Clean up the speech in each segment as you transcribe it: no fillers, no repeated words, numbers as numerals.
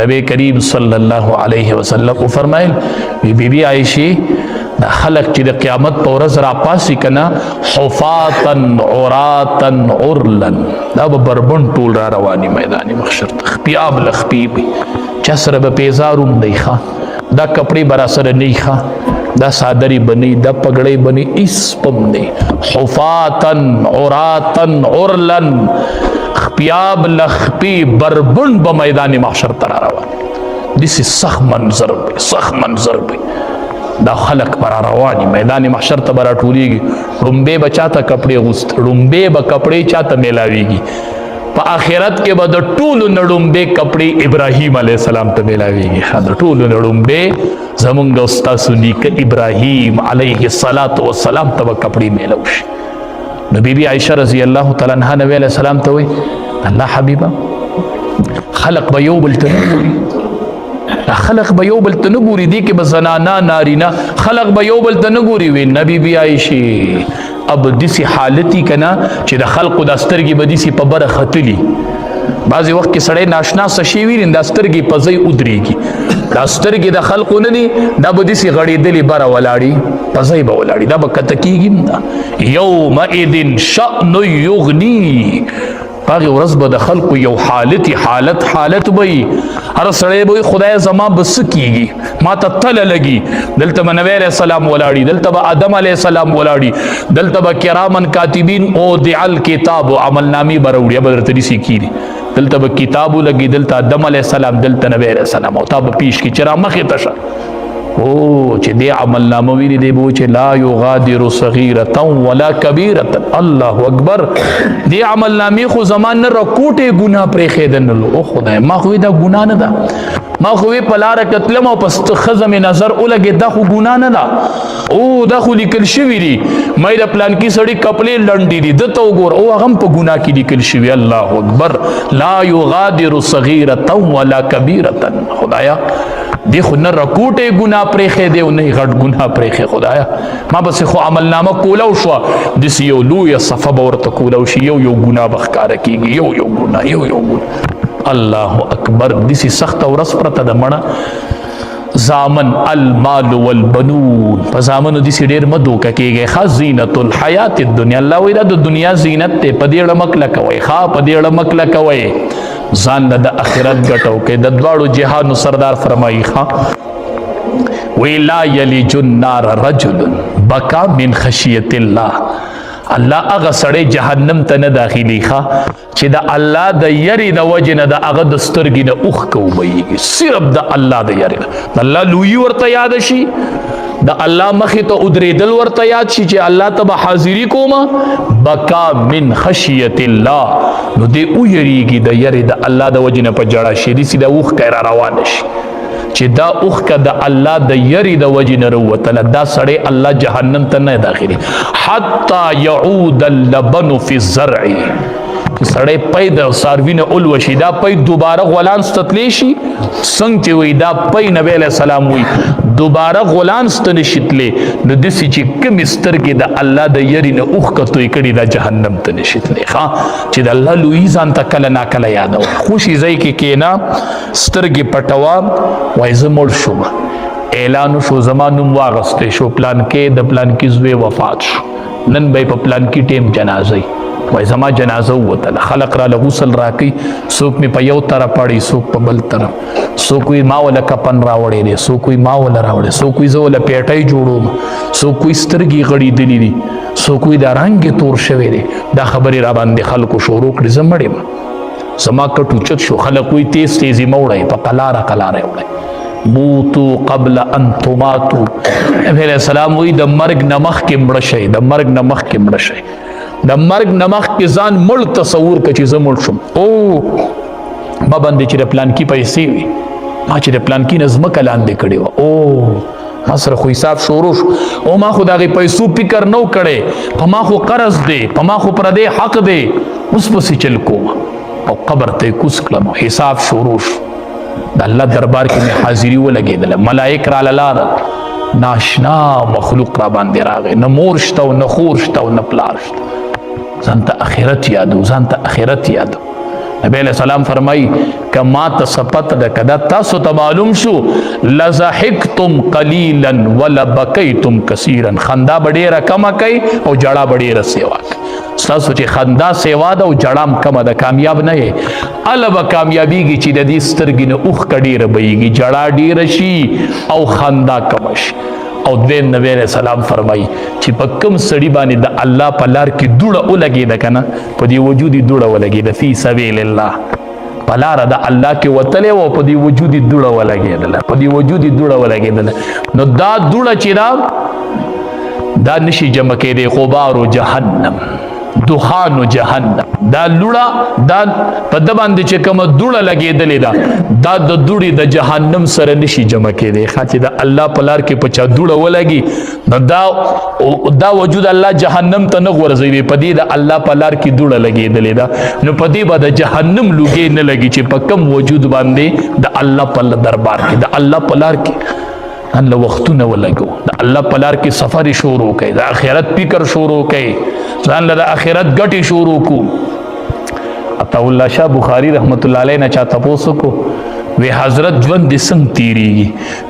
نبی کریم صلی الله علیه وسلم فرمایل بی عائشہ دا خلق چې د قیامت په ورځ را پاسي کنا حفاتن عراتن عرلن دا به بربند ټول را رواني میدان محشر ته خپیاب لخپیب چا سره به پیزاروم دی ښه دا کپڑے برا سره نه ښه دا صادری بنی دا پګړی بنی اس پم دی حفاتن عراتن عرلن خپیاب لخپی بربند به میدان محشر ته را روان دسی سخت منظر بھی دا خلق برا روانی میدان محشر ته برا ټولیږي ړومبې به چاته کپړې غوست ړومبې به کپړې چاته میلاویږي په آخرت کې به د ټولو نه ړومبې کپړې ابراهیم علیه السلام ته میلاویږي د ټولو نه ړومبې زمونږ او ستاسو نیکه ابراهیم علیه السلام ته به کپړې میلاو شي نو بی بی عائشہ رضی الله تعالی عنها نبی علیہ السلام ته وایي الله حبیبه خلق به یو بل ته خلق به یو بل ته نه ګوري دي کې به زنانا نارینا خلق به یو بل ته نه ګوري وي نبی بی عائشہ اب دسی حالتی کنا چې د خلقو د سترګې به دسی په بره ختلی بعضی وخت کې سړی ناشنا سشي وي د سترګې په ځای ودرېږي د سترګې د خلقو نه دي دا به دسی غړېدلې بره ولاړي په ځای به ولاړي دا به کته کېږي یومئذ شأن یغنی باغی ورځ به د خلقو یو حالت به هر سړی به خدای زما بس کیږي ما ته تله لګي دلته به نبی علیہ السلام ولاړي دلته به آدم علیہ السلام ولاړي دلته به کرامن کاتبین او دعا الکتاب عمل نامی بروړي به درته دسی کیږي دلته به کتابو لګي دلته آدم علیہ السلام دلته نبی علیہ السلام او تا به پیش کی چر مخې تشه او چې دې عمل نامه ویلي دی بو چې لا یغادر صغیرة ولا کبیرة الله اکبر دې عمل نامې خو زمان نه رکوټې ګناه پرې خېدنلو او خدای ما خو دا ګناه نه ده ما خو په لار کتلم او پس خزم نظر ولګي دا خو ګناه نه ده او دا خو لیکل شوی دی مې د پلان کې سړی کپلې لنډې دي د تو ګور او هغه په ګناه کې لیکل شوی الله اکبر لا یغادر صغیرة ولا کبیرة خدایا دی خو نه رکوټې ګناه پرېښې دی او نه یې غټ ګناه پرېښې خدایا ما بس خو عمل نامه کوله شوه داسې یو لویه صفه به ورته کوله شي یو ګناه به ښکاره کېږي یو ګناه الله اکبر داسې سخته ورځ پرته ده مړه زامن المال والبنون په زامنو داسې ډېر مه دوکه کېږئ ښه زینت الحیات الدنیا الله وایي دا د دنیا زینت دی په دې اړه مه کلکوئ ښه په دې اړه مه کلکوئ ځان له د آخرت ګټو کې د دواړو جهانو سردار فرمایي ښه وی لا یلج النار رجل بکا من خشیت الله الله هغه سړی جهنم ته نه داخلي ښه چې د الله د یری د وجې نه د هغه د سترګې نه اوښکه وبهیږي صرف د الله د یری نه الله لویي ورته یاد شي د الله مخې ته ودرېدل ورته یاد شي چې الله ته به حاضري کومه بکا من خشیت الله نو دې ویریږي د یری د الله د وجې نه په جړه شي داسې د اوښکه را روانه شي چې دا اوښکه د الله د یری د وجې نه راووتله دا سړی الله جهنم ته نه داخلي حتی یعود اللبن فی الزرع سړی پی د څاروي نه الوشي دا پی دوباره غولانس ته تلی شي څنګه چې وایي دا پی نبی علیه السلام وایي دوباره غولانس ته نشي تلی نو داسې چې کومې سترګې د الله د یري نه اوښکه توی کړي دا جهنم ته نشي تلی ښه چې د الله لویي ځان ته کله ناکله یادوه خوشي ځای کې کښېنه سترګې پټوه وایي زه مړ شوم اعلان شو زما نوم واغستی شو پلان کې د پلان کې زوی وفات شو نن به په پلان کې ټیم جنازه وای زما جنازه ووتله خلق را له غسل راکوي څوک مې په یو طرف پړي څوک په بل طرف څوک وایي ما وله کفن راوړی دی څوک وایي ما وله راوړی څوک وایي زه وله پیټی جوړوم څوک وایي سترګې غړېدلي دي څوک وایي دا رنګ یې تور شوی دی دا خبرې را باندې خلکو شروع کړي زه مړ یم زما کټ اوچت شو خلک وایي تیز تیزي مه وړئ په قلاره قلاره وړئ موتو قبل ان تماتو نبی علیہ السلام وایي د مرګ نه مخکې مړه شئ د مرګ نه مخکې مړه شئ د مرګ نه مخکې ځان مړ تصور کړه چې زه مړ شم او ما باندې چې د پلانکي پیسې وي ما چې د پلانکي نه ځمکه لاندې کړې وه او ما سره خو حساب شروع شو او ما خو د هغې پیسو فکر نه و کړی په ما خو قرض دی په ما خو پردی حق دی اوس پسې چل کوم او قبر ته یې کوز کړم حساب شروع شو د الله دربار کې مې حاضري ولګېدله ملایک راله لاړل ناشنا مخلوق را باندې راغی نه مور شته او نه خور شته او نه پلار شته ځان ته اخرت یادو ځان ته اخرت یادو نبی علیہ السلام فرمائی که ما ته سپت ده کدا تاسو ته معلوم شو لزحکتم قلیلا ولبکیتم کثیرا، خندا به ډیره کمه کوي او جړه به ډیره سیوا کوي. ستاسو چې خندا سیوا ده او جړه هم کمه ده، کامیاب نه یې. هله به کامیابیږي چې د دې سترګې نه اوښکه ډیره بهیږي، جړه ډیره شي او خندا کمه شي. او دویم نبی علیہ السلام فرمایي چې په کوم سړي باندې د الله په لار کې دوړه ولګېده که نه، په دې وجود یې دوړه ولګېده، فی سبیل الله، په لاره د الله کې وتلی و او په دې وجود یې دوړه ولګېدله، په دې وجود یې دوړه ولګېدله. نو دا دوړه چې دا نشي جمع کېدی، غبار جهنم، دخان جهنم، دا لوړه دا په ده باندې چې کومه دوړه لګېدلې ده دا د دوړې د جهنم سره نشي جمع کېدی. ښه چې د الله په لار کې په چا دوړه ولګي نو دا وجود الله جهنم ته نه غورځوي، په دې د الله په لار کې دوړه لګېدلې ده نو په دې به د جهنم لوګې نه لګي چې په کم وجود باندې د الله په دربار کې د الله په لار کې الله وختونه ولګو، د الله په لار کې سفر شروع کړي، د آخرت فکر شروع کړي، ځان له د آخرت ګټې شروع کو. عطا الله شاه بخاری رحمت الله علیه نه چا تپوس کو وی حضرت ژوند دې څنګه تیریږي؟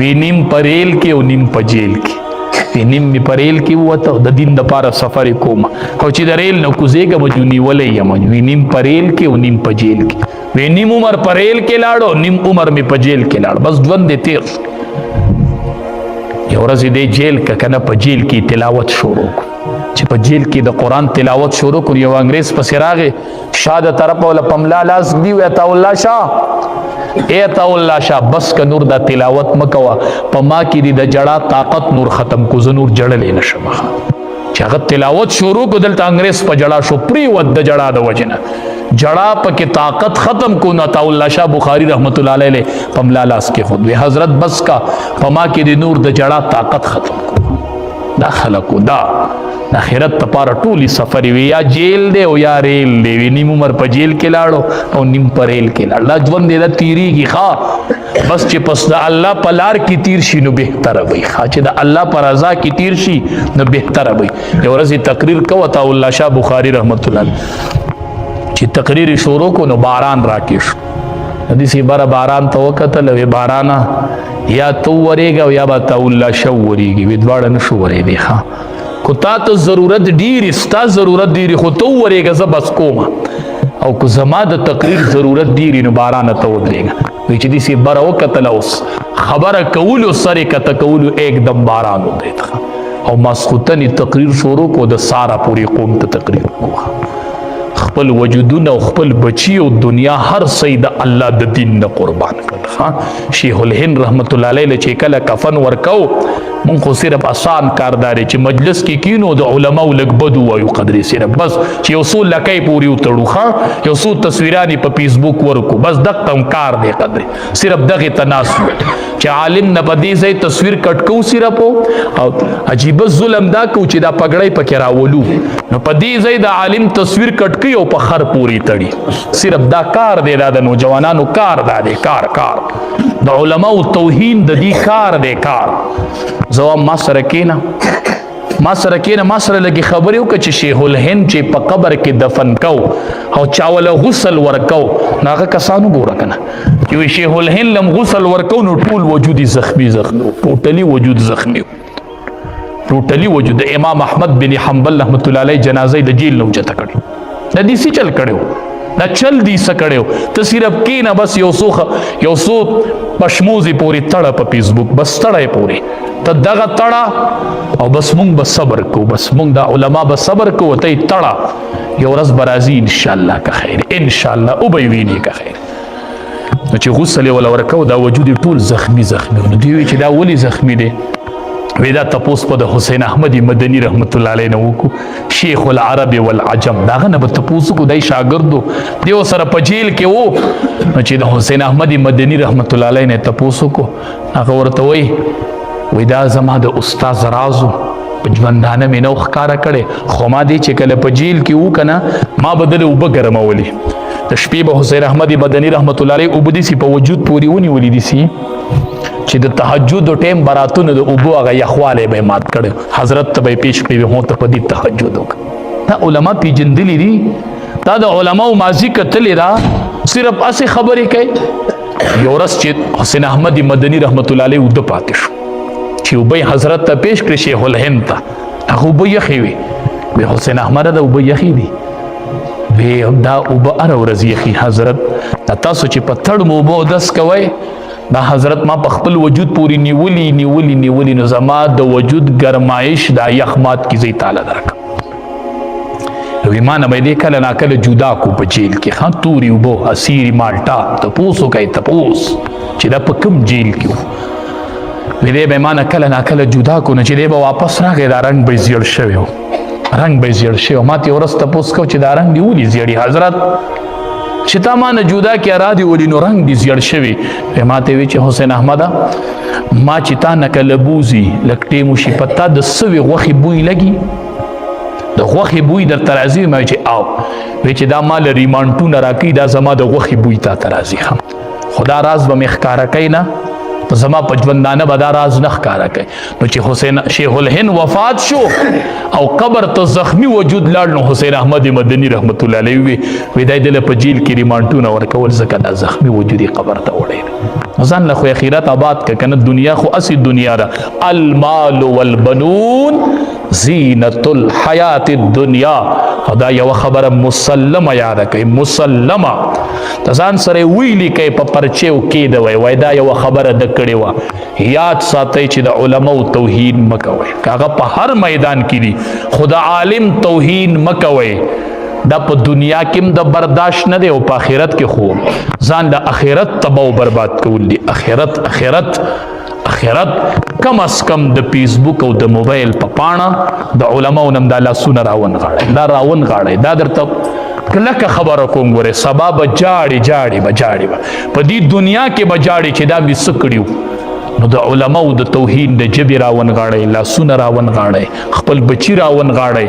وی نیم پریل کې او نیم په جیل کې. وی نیم می پریل کې وته د دین دپاره سفر کوم او چې د ریل نه کوزېږم جو نیولی یم. وی نیم پریل کې او نیم په جیل کې. وی نیم عمر پریل کې لاړو، نیم عمر می په جیل کې لاړ، بس ژوند دې تیر شو. یو ورځ دې جیل که کنه په جیل کې تلاوت شروع کو، چې په جیل کې د قرآن تلاوت شروع کو، یو انګریز پسې راغی، شاه د طرفه ولا پملا لاس دی، عطا الله شاه اے عطا الله شاه بس که نور دا تلاوت مکوه، په ما کې دی د جړه طاقت نور ختم کو، زه نور جړلی نشم. چې هغه تلاوت شروع کو دلته انګریز په جړه شو، پریوت د جړه د وجې نه جړه پکې طاقت ختم کو. نو عطا الله شاه بخاری رحمت الله علیه پملا لاس کې خود وی حضرت بس کا په ما کې دی نور د جړه طاقت ختم کو. دا خلقو دا آخرت لپاره ټولې سفر وي، یا جیل دی او یا ریل دی. وی نیم عمر په جیل کې لاړو او نیم په ریل کې لاړ. دا ژوند دی دا تیریږي، ښه بس چې پس د الله په لار کې تیر شي نو بهتره وي، ښه چې د الله په رضا کې تیر شي نو بهتره وي. یو ورځ تقریر کوه عطا الله شاه بخاری رحمت الله چې تقریر شروع کو نو باران راکې شو. حدیث بره باران ته وکتل، وی بارانه یا تو ورېږه او یا به عطا الله شاه ورېږي. وی دواړه نشو ورېدی. ښه کو تا ته ضرورت ډیری، ستا ضرورت ډیری، خو ته ورېږه زه بس کومه، او که زما د تقریر ضرورت ډیری نو بارانه ته ودرېږه. وی چې داسې بره وکتله، اوس خبره کولو سر یې کته کولو ایکدم باران ودرېد او ماسخوتن تقریر شروع کو، د ساره پورې قوم ته تقریر کوه. خپل وجودونه او خپل بچی او دنیا هر څه د الله د دین نه قربان کړل. شیخ الهند رحمت الله علیه چې کله کفن ورکو، مونږ خو صرف آسان کارداري چې مجلس کې کینو د علماو لږ بد ووایو قدرې صرف، بس چې یو څو لکۍ پورې وتړو، ښه یو څو تصویرانې په فیسبوک ورکو، بس دغه هم کار دی قدرې، صرف دغې ته ناست چې عالم نه په دې ځای تصویر کټ کوو صرف، او عجیبه ظلم دا کوو چې دا پګړۍ پکې راولو، نو په دې ځای د عالم تصویر کټ کوي او په خر پورې تړي. صرف دا کار دی، دا د نوجوانانو کار دا دی، کار د علماو توهین د دې کار دی. کار زه ما سره کېنه ما سره لږې خبرې وکړه چې شیخ الهند چې په قبر کې دفن کو او چاوله غسل ورکو، نو هغه کسانو ګوره که نه چې وایي شیخ الهند لم غسل ورکو نو ټول وجود یې زخمي ټوټلي وجود زخمي و، ټوټلي وجود. د امام احمد بن حنبل رحمت الله علیه جنازه د جیل نه اوچته کړې، د دې څه چل کړی دا چل دی څه کړی و. ته صرف کېنه بس یو څو پشموزې پورې تړه په فیسبوک، بس تړه یې پورې ته دغه تړه او بس مونږ به صبر کوو، بس مونږ دا علما به صبر کوو، ته یې تړه، یو ورځ به راځي انشاءالله که خیر، انشاءالله او به یې وینې که خیر. نو چې غسل یې وله ورکو دا وجود یې ټول زخمي و. نو دوی وایي چې دا ولې زخمي دی؟ وی دا تپوس په د حسین احمد مدني رحمت الله علیه نه وکړو، شیخ العرب والعجم، دغه نه به تپوس وکړو، دی شاګرد و، دی ورسره په جیل کې و. نو چې د حسین احمد مدني رحمت الله علیه نه تپوس وکړو، هغه ورته وی دا زما د استاد راز و، په ژوندانه مې نه ښکاره کړی، خو ما دی چې کله په جیل کې و که نه ما به دله اوبه ګرمولې، د شپې به حسین احمد مدني رحمت الله علیه اوبه داسې په وجود پورې ونیولې داسې چې د تهجد ټیم براتونه د اوبو هغه یخوالی به یې مات کړی، حضرت ته به یې پیش کړی، هو ته په دې تهجد وکړه. دا علما پیژندلي دي، دا د علماو ماضي کتلې ده صرف اسې خبرې کوي. یو ورځ چې حسین احمد مدني رحمت الله علیه وده پاتې شو چې اوبه حضرت ته پیش کړي شیخ الهند ته. هغه اوبه یخې وي. وی حسین احمد دا اوبه یخې دي؟ وی دا اوبه هره ورځ یخي حضرت. تاسو چې په تړ مو اوبه اودس کوئ دا حضرت ما په خپل وجود پوری نیولی نو زما د وجود گرمایش دا یخ مات کی زی تعالی درکم. وی ما نه به کله نا کله جدا کو په جیل کې خان توري وبو اسیری مالټا تپوسو کوي تپوس چې دا په کوم جیل کې وی دې به ما نه کله نا کله جدا کو نه چې دې به واپس راغی دا رنگ به زیړ شوی ما ته ورس تپوس کو چې دا رنگ دی ولي زیړی حضرت چې تا ما نه جدا کې را دی ولي نو رنگ دی زیړ شوی. ما ته وی چې حسین احمد ما چې تا نه کله بوزي لکټې مو شي پتا د سوي غوخي بوی لګي د غوخي بوی در ترازی ما چې او وی چې دا مال ریمانټونه راکې دا زما د غوخي بوی تا ترازی هم خدا راز به مخکاره کوي نه زما په ژوندانه به دا راز نه ښکاره کوي. نو چې حسین شیخ الهند وفات شو او قبر ته زخمی وجود لاړ نو حسین احمد مدني رحمت الله علیه وی دای دله په جیل کې ریمانټونه ورکول ځکه دا زخمی وجودي قبر ته وړي. ځان له خو اخرت آباد ک کنه دنیا خو اسی دنیا را المال والبنون زینت الحیات الدنیا. خدا یو خبره مسلمه یاد کوي مسلمه ځان سره ویلی کوي په پرچیو کې دی وای دا یو خبره د کړي وا یاد ساتي چې د علماء توهین مکوي کاغه په هر میدان کې دي خدا عالم توهین مکوي. دا په دنیا کې د برداشت نه دی او په آخرت کې خو ځان د آخرت تباہ برباد کول دي. آخرت کم از کم د فیسبوک او د موبایل په پاڼه د علماو نم د لاسونه راون غاړي دا درته کلکه خبره کوم غره سبا به جاړي په دې دنیا کې به جاړي چې دا به سکړیو. نو د علماو د توهین د جبر راون غاړي لاسونه راون غاړي خپل بچی راون غاړي.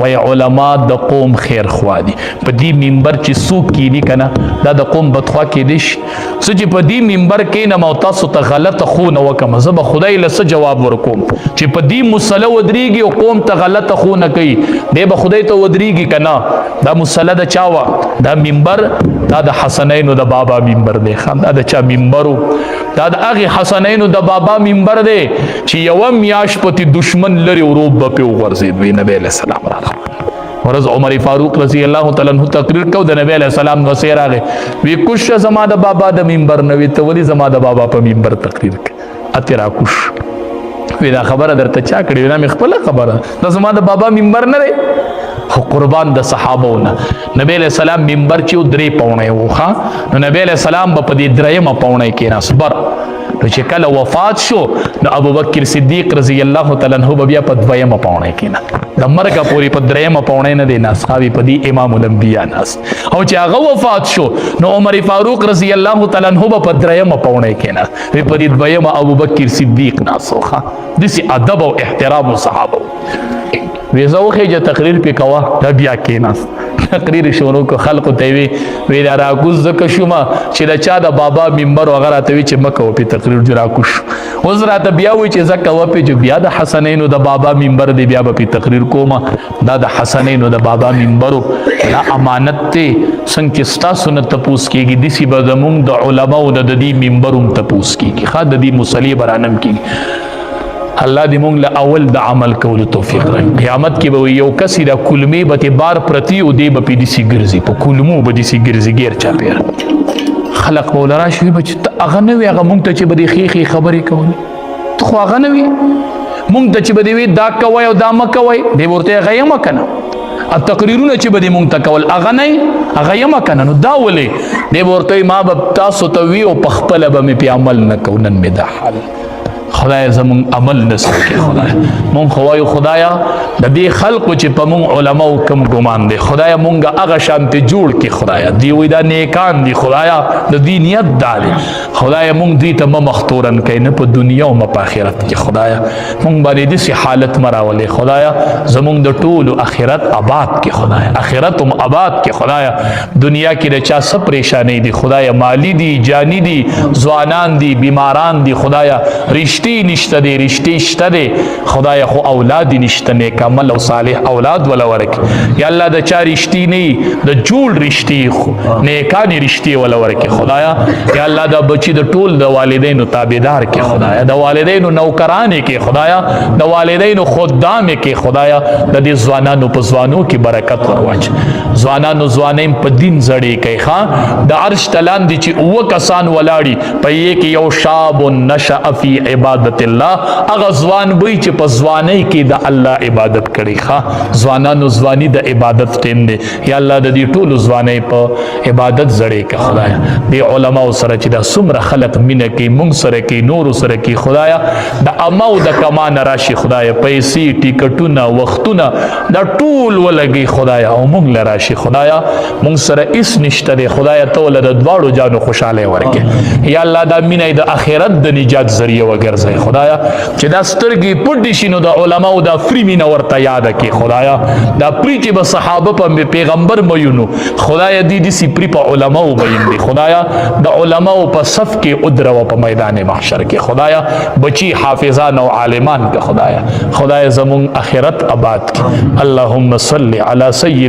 وای علما د قوم خیر خوا دي په دې منبر چې څوک کینی کنه دا د قوم بدخوا کې دي چې په دې منبر کې نه مو تاسو ته غلطه خو نه وکم زه به خدای له جواب ورکوم چې په دې مصلی ودرېږي او قوم ته غلطه خو نه کوي دی به خدای ته ودرېږي کنه. دا مصلی د چاوا دا منبر دا د حسنینو د بابا منبر دی خان دا د چا منبرو دا د هغه حسنینو د بابا منبر دی چې یو میاش پتی دشمن لري او روب په ورزید وی نبی علیہ السلام ورځ عمر فاروق رضی الله تعالی عنہ تقریر کو د نبی علیہ السلام نو سیر راغی وی کوش زما د بابا د منبر نوې ته ولی زما د بابا په منبر تقریر اترا کوش وی دا خبره درته چا کړی نه خپل خبره د زما د بابا منبر نه دی خو قربان د صحابهونه نبی علیہ السلام منبر چې 3 پاونه وو ها نو نبی علیہ السلام په دې 3 پاونه کې نصبر نو چې کله وفات شو نو ابوبکر صدیق رضی الله تعالی عنہ بیا په 2 پاونه کې نه د مرګ پوری په 3 پاونه نه دی ناس خاوی په دې امام الانبیاء ناس او چې هغه وفات شو نو عمر فاروق رضی الله تعالی عنہ په 3 پاونه کې نه په دې 2 ابوبکر صدیق ناسوخه دسی ادب او احترام صحابه ویزوخه چې تقریر په کوا د بیا کې ناس تقریر شروع کو خلق ته وی دا راکوز زکه شوما چې د چا د بابا منبر وغیرہ ته وی چې مکه په تقریر جرا کوش حضرت بیا وی چې زکه و په بیا د حسنینو د بابا منبر دی بیا په تقریر کوما دا د حسنینو د بابا منبر دا امانت ته څنګه ستا سنت تپوس کیږي د سی بزمون د علماء د دې منبروم تپوس کیږي خا د دې مصلی برانم کیږي. الله دې مونږ له اول د عمل کولو توفیق راکړي. قیامت کې به یو کسي د کلمې به بار پرتی او دې به دې سي ګرځي په کلمو به دې سي ګرځي غیر چا پیر خلق مولا راشي به چې هغه نه وي هغه مونږ ته چې به دې خې خبرې کوي ته خو هغه نه وي مونږ ته چې به دې دا کوي او دا مکوي دې ورته غیم کنه التقریرونه چې به دې مونږ ته کول هغه نه هغه یم کنه نو دا ولې دې ورته ما به تاسو ته وی او په خپل به مې په عمل نه کوونن مې دا حال خدای زمون عمل نسو کې خدای مون خوایو خدایا د دې خلقو چې په مون علماء کم ګمان دي خدای مونږه هغه شانته جوړ کې خدایا دی وې دا نیکان دي خدایا د دې نیت دالي خدای مونږ دې ته مختورن کین په دنیا او په آخرت کې خدایا مونږ باندې دې حالت مراولې خدایا زمون د ټول آخرت آباد کې خدایا آخرت هم آباد کې خدایا دنیا کې د چا څه پریشانی دي خدایا مالی دي جانی دي ځوانان دي بیماران دي خدایا رشتہ رشتي نشته دی رشتي شته دی خدای خو اولاد نشته نیک عمل او صالح اولاد ولا ورک یا الله د چا رشتي نه د جوړ رشتي نیکانی رشتي ولا ورک خدایا یا الله د بچی د ټول د والدینو تابعدار کې خدایا د والدینو نوکران کې خدایا د والدینو خدام کې خدایا د دې ځوانانو په ځوانو کې برکت ورواچ ځوانانو ځوانیم په دین زړې کوي ښا د عرش تلان دي چې اوه کسان ولاړي په یې کې یو شاب نشأ فی عبادت الله هغه ځوان وي چې په ځوانۍ کې د الله عبادت کړي ښا ځوانانو ځواني د عبادت ټیم دی یا الله د دې ټولو ځوانۍ په عبادت زړې کا خدایا د علماو سره چې دا څومره خلق مینه کوي مونږ سره کوي نورو سره کوي خدایا د امو د کمان راشي خدایا پیسې ټیکټونه وختونه دا ټول ولګي خدایا او مونږ لراشي خدایا مونږ سره اس نشته دی خدایا ته ول د دواړو جانو خوشاله ورکه یا الله دا مینه د اخرت د نجات ذریعہ وګرځي خدایا چې دا سترګې پټ شي نو د علماو دا فری مینه ورته یاد کړي خدایا دا پری چې به صحابه په پیغمبر مېونو خدایا دې سی پری په علماو باندې خدایا د علماو په صف کې ادرو په میدان محشر کې خدایا بچی حافظان او عالمان کې خدایا زمون اخرت آباد کې اللهم صل علی سید